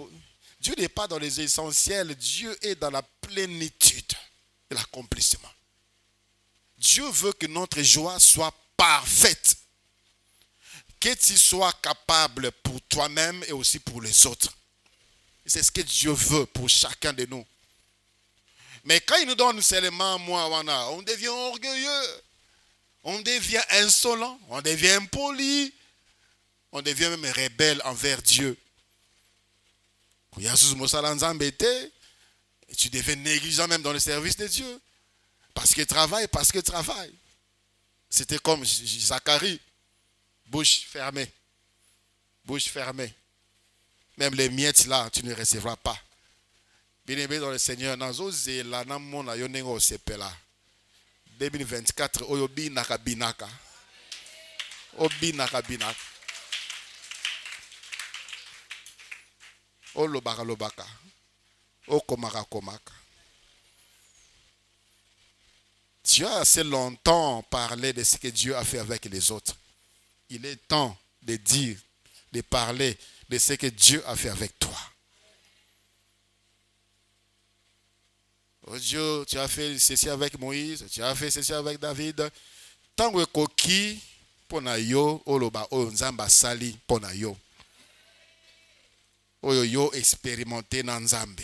Dieu n'est pas dans les essentiels, Dieu est dans la plénitude et l'accomplissement. Dieu veut que notre joie soit parfaite. Que tu sois capable pour toi-même et aussi pour les autres. C'est ce que Dieu veut pour chacun de nous. Mais quand il nous donne seulement moi, on devient orgueilleux. On devient insolent, on devient impoli, on devient même rebelle envers Dieu. Et tu deviens négligent même dans le service de Dieu. Parce que travaille. C'était comme Zacharie, bouche fermée. Bouche fermée. Même les miettes là, tu ne recevras pas. Bien-aimé dans le Seigneur, nazoze la namona yonengo sepela. 2024 oyobi nakabinaka. Obi nakabinaka. Olobaka lobaka. Okomaka komaka. Tu as assez longtemps parlé de ce que Dieu a fait avec les autres. Il est temps de dire, de parler de ce que Dieu a fait avec toi. Oh Dieu, tu as fait ceci avec Moïse, tu as fait ceci avec David. Tant que koki pona yo oloba o nzamba sali pona yo. Oyo yo expérimenté dans Nzambe.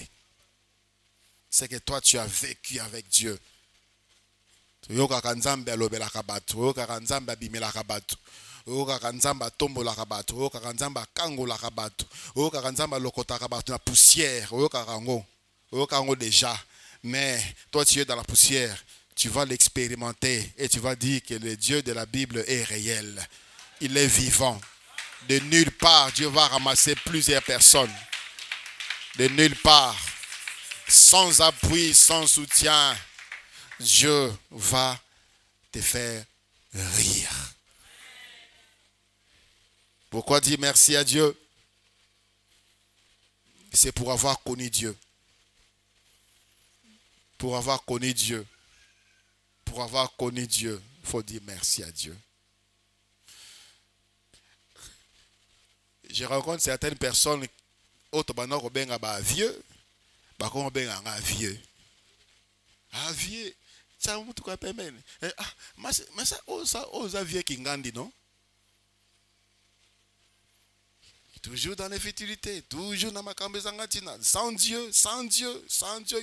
C'est que toi tu as vécu avec Dieu. Yo kaka Nzambe alobelaka bato, yo kaka Nzambe abimelaka bato. Yo kaka Nzambe atombolaka bato, yo kaka Nzambe akangolaka bato, yo kaka Nzambe alokotaka bato na poussière, yo kaka ngo déjà. Mais toi tu es dans la poussière, tu vas l'expérimenter et tu vas dire que le Dieu de la Bible est réel. Il est vivant. De nulle part, Dieu va ramasser plusieurs personnes. De nulle part, sans appui, sans soutien, Dieu va te faire rire. Pourquoi dire merci à Dieu? C'est pour avoir connu Dieu. Pour avoir connu Dieu. Pour avoir connu Dieu, il faut dire merci à Dieu. Je rencontre certaines personnes autres vieux, vieux. Ah vieux. Ça vous quoi pemen. Ah mais ça vieux qui ngandi non? Toujours dans les futilités, toujours dans ma cambezangatina, sans Dieu,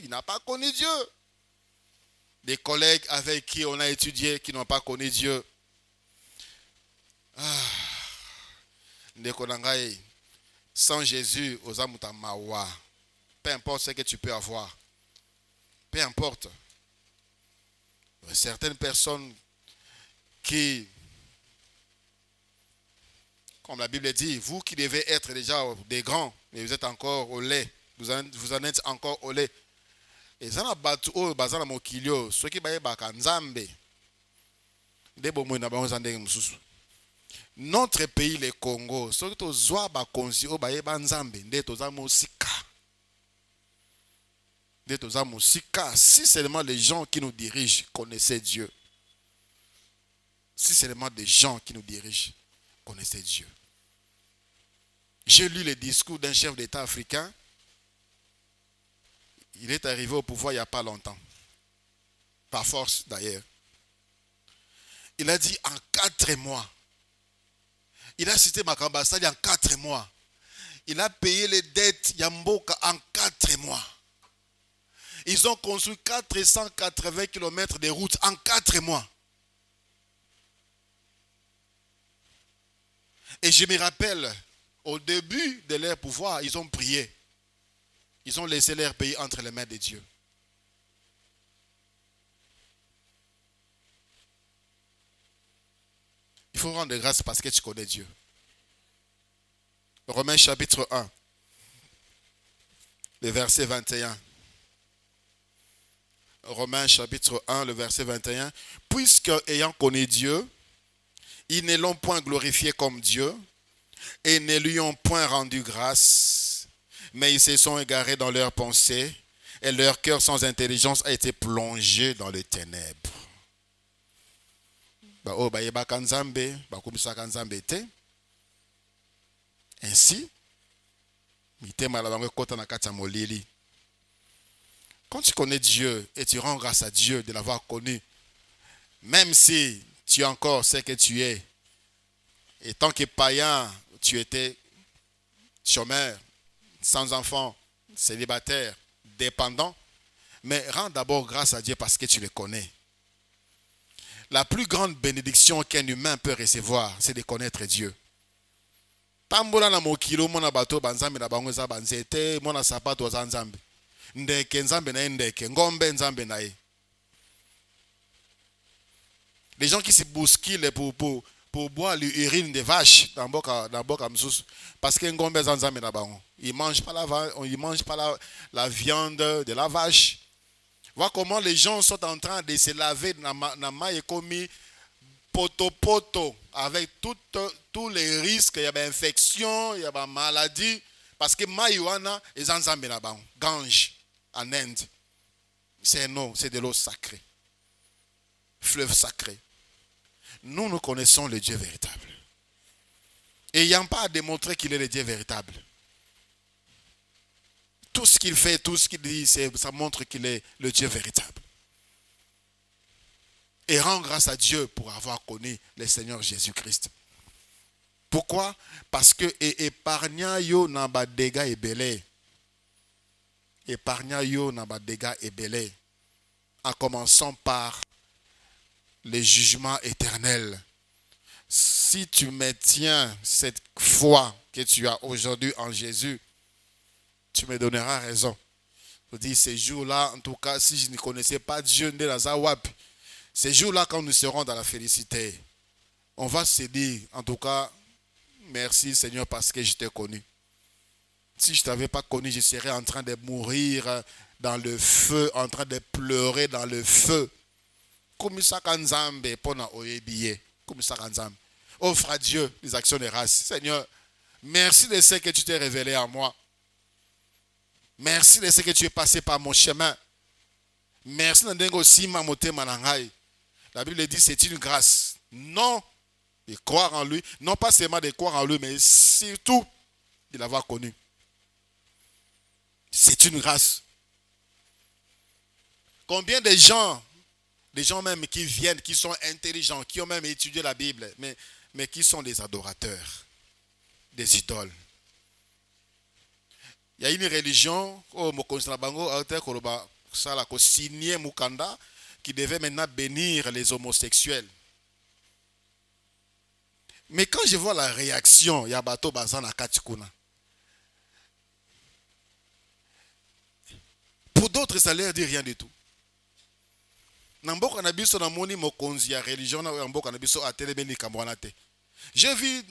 il n'a pas connu Dieu. Des collègues avec qui on a étudié qui n'ont pas connu Dieu. Ah. Sans Jésus, peu importe ce que tu peux avoir, peu importe. Certaines personnes qui, comme la Bible dit, vous qui devez être déjà des grands, mais vous êtes encore au lait, vous en êtes encore au lait. Et ça n'a pas tout, bazana mokilio, ceux qui baye bakanzambe, des bomons na banzande mususu. Notre pays, le Congo, surtout Zouaba Konzi, Obaye Nzambe, Ndetoza Mosika. Ndetoza Mosika. Si seulement les gens qui nous dirigent connaissaient Dieu. Si seulement des gens qui nous dirigent connaissaient Dieu. J'ai lu le discours d'un chef d'État africain. Il est arrivé au pouvoir il n'y a pas longtemps. Par force d'ailleurs. Il a dit en 4 mois. Il a cité Makamba Sali en 4 mois. Il a payé les dettes Yamboka en 4 mois. Ils ont construit 480 km de routes en 4 mois. Et je me rappelle, au début de leur pouvoir, ils ont prié. Ils ont laissé leur pays entre les mains de Dieu. Il faut rendre grâce parce que tu connais Dieu. Romains chapitre 1, le verset 21. Romains chapitre 1, le verset 21. Puisque, ayant connu Dieu, ils ne l'ont point glorifié comme Dieu et ne lui ont point rendu grâce, mais ils se sont égarés dans leurs pensées et leur cœur sans intelligence a été plongé dans les ténèbres. Ainsi, quand tu connais Dieu et tu rends grâce à Dieu de l'avoir connu, même si tu es encore ce que tu es, et tant que païen, tu étais chômeur, sans enfant, célibataire, dépendant, mais rends d'abord grâce à Dieu parce que tu le connais. La plus grande bénédiction qu'un humain peut recevoir, c'est de connaître Dieu. Tambola na mokilo mona bato banzambe na bango eza banzete mona sapato za nzambe. Ndeke nzambe na ndeke, ngombe nzambe na ye. Les gens qui se bousculent pour boire l'urine des vaches dans boka msusu parce que ngombe za nzambe na bango. Ils mangent pas la viande de la vache. Vois comment les gens sont en train de se laver na maille komi poto avec tous les risques, il y a des infections, il y a des maladies parce que maïwana est nzambe na bango, Gange en Inde. C'est de l'eau sacrée. Fleuve sacré. Nous connaissons le Dieu véritable. Et il n'y a pas à démontrer qu'il est le Dieu véritable. Tout ce qu'il fait, tout ce qu'il dit, ça montre qu'il est le Dieu véritable. Et rend grâce à Dieu pour avoir connu le Seigneur Jésus-Christ. Pourquoi? Parce que épargna yo na ba dégâts et belé. Épargna yo na ba dégâts et belé. En commençant par les jugements éternels. Si tu maintiens cette foi que tu as aujourd'hui en Jésus, tu me donneras raison. Je dis, ces jours-là, en tout cas, si je ne connaissais pas Dieu, ces jours-là, quand nous serons dans la félicité, on va se dire, en tout cas, merci Seigneur parce que je t'ai connu. Si je ne t'avais pas connu, je serais en train de mourir dans le feu, en train de pleurer dans le feu. Offre à Dieu les actions de grâce. Seigneur, merci de ce que tu t'es révélé à moi. Merci de ce que tu es passé par mon chemin. Merci de la Bible dit c'est une grâce. Non de croire en lui, non pas seulement de croire en lui, mais surtout de l'avoir connu. C'est une grâce. Combien de gens même qui viennent, qui sont intelligents, qui ont même étudié la Bible, mais qui sont des adorateurs, des idoles. Il y a une religion, qui devait maintenant bénir les homosexuels. Mais quand je vois la réaction, il y a Bato Bazan à Katikuna. Pour d'autres, ça ne leur dit rien du tout. J'ai vu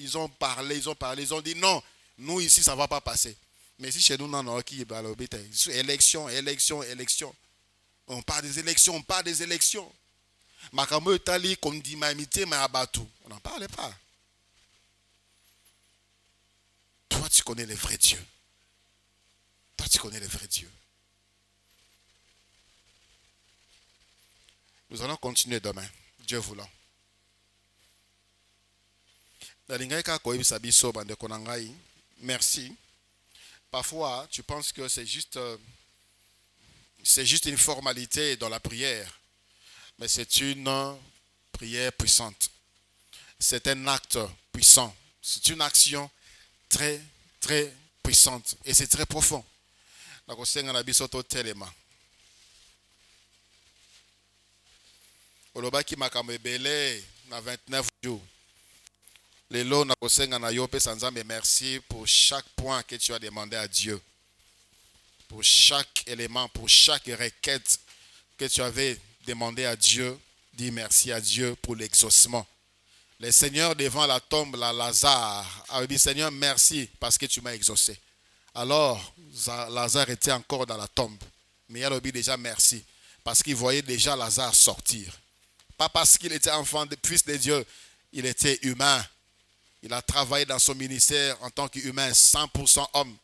ils ont parlé, ils ont dit non, nous ici ça ne va pas passer. Mais si chez nous, élection. On parle des élections. On n'en parle pas. Toi, tu connais le vrai Dieu. Nous allons continuer demain, Dieu voulant. Merci. Parfois, tu penses que c'est juste une formalité dans la prière. Mais c'est une prière puissante. C'est un acte puissant. C'est une action très, très puissante. Et c'est très profond. Olobaki makambo ebele na 29 jours. Lelo na kosenga na yo pe sanzambe merci pour chaque point que tu as demandé à Dieu. Pour chaque élément, pour chaque requête que tu avais demandé à Dieu, dis merci à Dieu pour l'exaucement. Le Seigneur devant la tombe, Lazare, a dit Seigneur merci parce que tu m'as exaucé. Alors Lazare était encore dans la tombe. Mais il a dit déjà merci parce qu'il voyait déjà Lazare sortir. Pas parce qu'il était enfant, fils de Dieu, il était humain. Il a travaillé dans son ministère en tant qu'humain, 100% homme.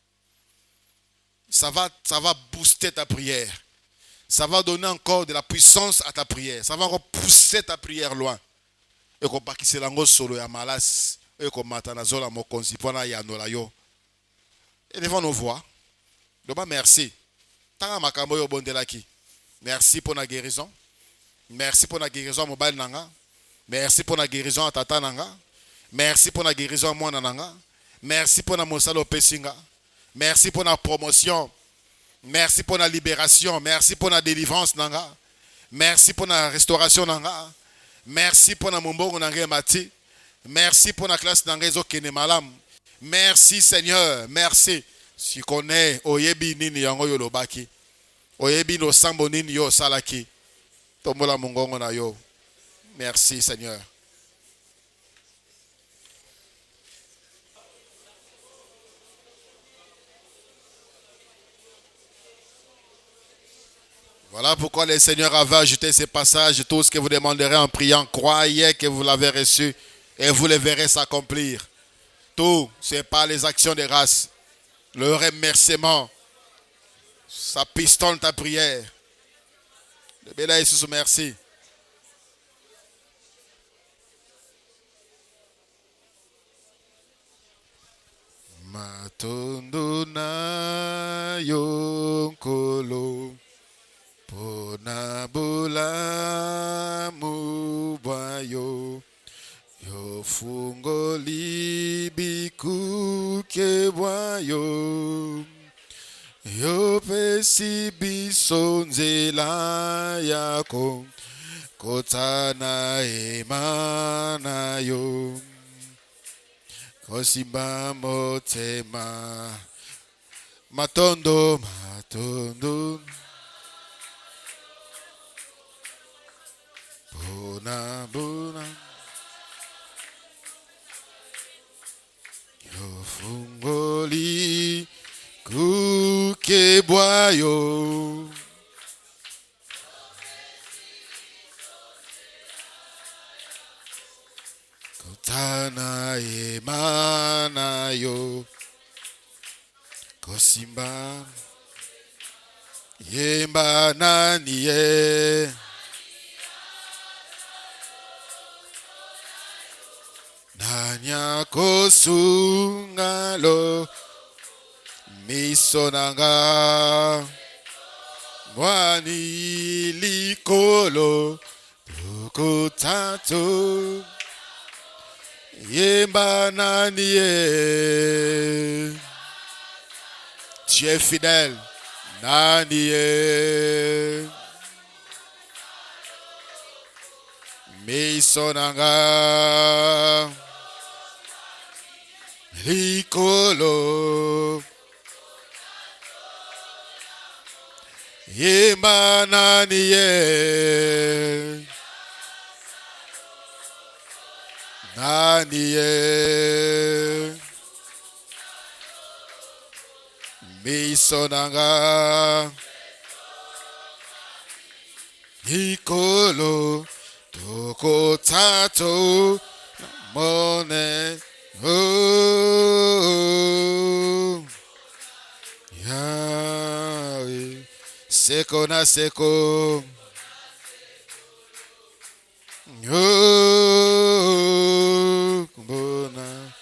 Ça va booster ta prière. Ça va donner encore de la puissance à ta prière. Ça va repousser ta prière loin. Et qu'on pas quitter l'ango solo ya malas. Et qu'on matana zola mokonzi pona ya nolayo. Et devant nos voix. Donc merci. Tanga makambo yo bondelaki. Merci pour la guérison. Merci pour la guérison à mobile nanga. Merci pour la guérison à tata nanga. Merci pour la guérison à moi nanga. Merci pour la mosalo pesinga. Merci pour la promotion. Merci pour la libération. Merci pour la délivrance nanga. Merci pour la restauration nanga. Merci pour la mumbongo nanga mati. Merci pour la classe nanga zo kene malam. Merci Seigneur, merci. Si connais oyebi nini yango yo lobaki. Oyebi no sambo nini yo salaki. Tombola mungongo na yo. Merci Seigneur. Voilà pourquoi le Seigneur avait ajouté ces passages. Tout ce que vous demanderez en priant, croyez que vous l'avez reçu et vous le verrez s'accomplir. Tout, c'est pas les actions de grâce. Le remerciement, ça pistonne ta prière. Le bel Jésus, merci. Matondo na yonkolo. Pona bula mubwayo yo fungo libiku kebwayo yo pesi bisonzela yako kotana emana yo kosimba motema matondo Bona bona yo fungoli kuke boyo kotana emana yo kosimba yemba naniye Nanya kosungalo misonanga mwani likolo tukotato yemba naniye tu es fidèle naniye misonanga Likolo Yemananiye Naniye Misonanga Likolo Tokotato Mone Oh, Yahweh, seko na seko. Oh, bona.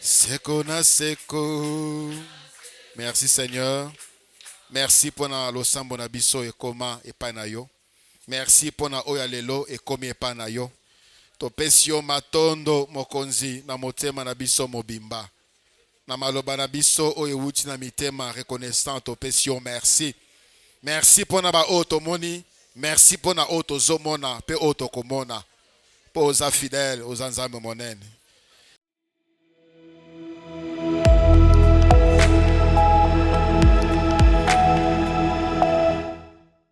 Seko na seko. Merci Seigneur. Merci pour na losambo na biso ekoma epai na yo. Merci pour na oya lelo ekomi epai na yo. Topesi yo matondo mokonzi na motema na biso mobimba. Na maloba na biso oyo wuti na mitema reconnaissant topesi yo merci. Merci pour na ba oto moni. Merci pour na oto zomona pe oto komona. Po oza fidèle oza nzambe monene.